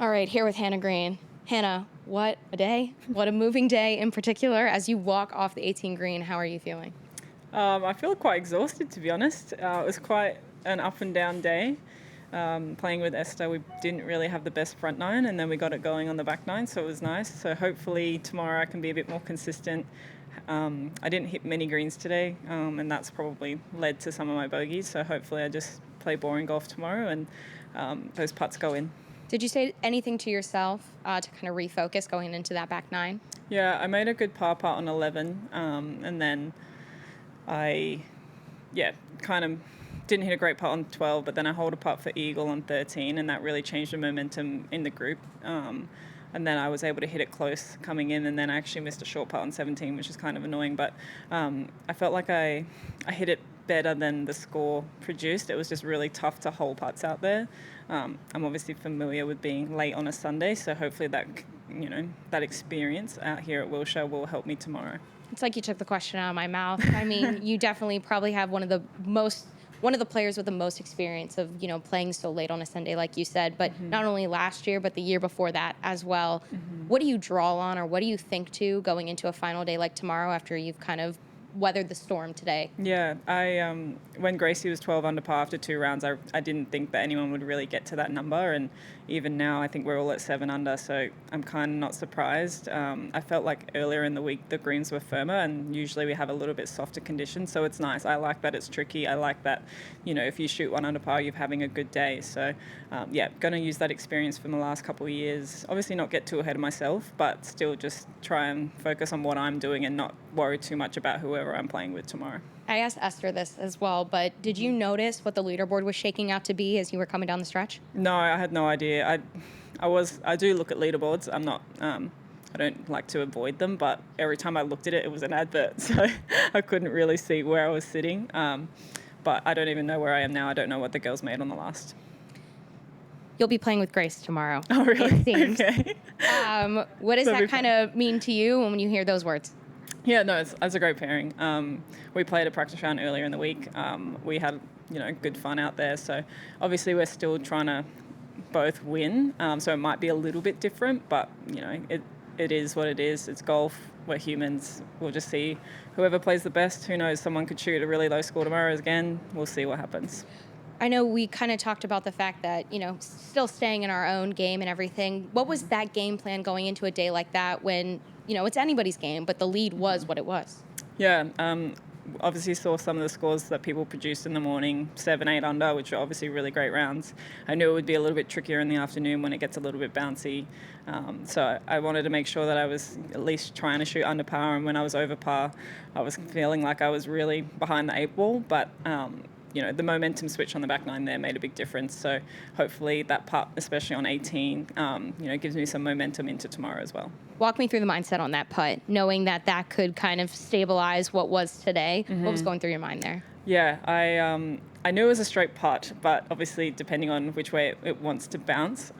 All right, here with Hannah Green. Hannah, what a day. What a moving day in particular. As you walk off the 18 green, how are you feeling? I feel quite exhausted, to be honest. It was quite an up and down day. Playing with Esther, we didn't really have the best front nine, and then we got it going on the back nine, so it was nice. So hopefully tomorrow I can be a bit more consistent. I didn't hit many greens today, and that's probably led to some of my bogeys. So hopefully I just play boring golf tomorrow and those putts go in. Did you say anything to yourself to kind of refocus going into that back nine? Yeah, I made a good par putt on 11, and then I, kind of didn't hit a great putt on 12, but then I holed a putt for eagle on 13, and that really changed the momentum in the group. And then I was able to hit it close coming in, and then I actually missed a short putt on 17, which is kind of annoying. But I felt like I hit it better than the score produced. It was just really tough to hole putts out there. I'm obviously familiar with being late on a Sunday, so hopefully that experience out here at Wilshire will help me tomorrow. It's like you took the question out of my mouth. I mean, you definitely probably have one of the players with the most experience of, playing so late on a Sunday, like you said, but not only last year, but the year before that as well. What do you draw on, or what do you think to going into a final day like tomorrow after you've kind of weathered the storm today? Yeah, when Gracie was 12 under par after 2 rounds, I didn't think that anyone would really get to that number, and even now I think we're all at 7 under, so I'm kind of not surprised. I felt like earlier in the week the greens were firmer, and usually we have a little bit softer conditions, so it's nice. I like that it's tricky. I like that, if you shoot 1 under par, you're having a good day. So going to use that experience from the last couple of years. Obviously not get too ahead of myself, but still just try and focus on what I'm doing and not worry too much about whoever I'm playing with tomorrow. I asked Esther this as well, but did you notice what the leaderboard was shaking out to be as you were coming down the stretch? No, I had no idea. I do look at leaderboards. I'm not. I don't like to avoid them, but every time I looked at it, it was an advert, so I couldn't really see where I was sitting. But I don't even know where I am now. I don't know what the girls made on the last. You'll be playing with Grace tomorrow. Oh, really? It seems. Okay. What does that kind of mean to you when you hear those words? Yeah, no, it's a great pairing. We played a practice round earlier in the week. We had, good fun out there. So obviously we're still trying to both win. So it might be a little bit different, but, it is what it is. It's golf. We're humans. We'll just see whoever plays the best. Who knows? Someone could shoot a really low score tomorrow again. We'll see what happens. I know we kind of talked about the fact that, still staying in our own game and everything. What was that game plan going into a day like that when, it's anybody's game, but the lead was what it was? Yeah, obviously saw some of the scores that people produced in the morning, 7, 8 under, which are obviously really great rounds. I knew it would be a little bit trickier in the afternoon when it gets a little bit bouncy. So I wanted to make sure that I was at least trying to shoot under par, and when I was over par, I was feeling like I was really behind the 8 ball, but the momentum switch on the back nine there made a big difference. So hopefully that putt, especially on 18, gives me some momentum into tomorrow as well. Walk me through the mindset on that putt, knowing that could kind of stabilize what was today. What was going through your mind there? Yeah, I knew it was a straight putt, but obviously depending on which way it wants to bounce.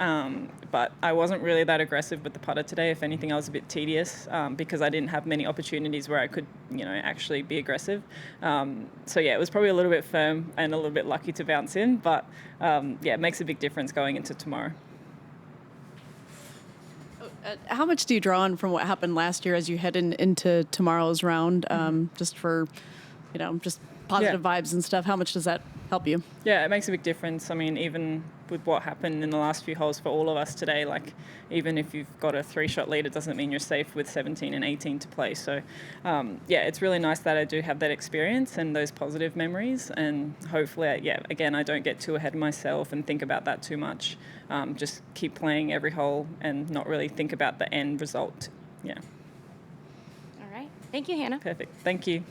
But I wasn't really that aggressive with the putter today. If anything, I was a bit tedious because I didn't have many opportunities where I could, actually be aggressive. So yeah, it was probably a little bit firm and a little bit lucky to bounce in, but it makes a big difference going into tomorrow. How much do you draw on from what happened last year as you head into tomorrow's round, just for, just positive vibes and stuff? How much does that help you? Yeah, it makes a big difference. I mean, even with what happened in the last few holes for all of us today, like even if you've got a 3-shot lead, it doesn't mean you're safe with 17 and 18 to play. So, it's really nice that I do have that experience and those positive memories. And hopefully, again, I don't get too ahead of myself and think about that too much. Just keep playing every hole and not really think about the end result. Yeah. All right. Thank you, Hannah. Perfect. Thank you.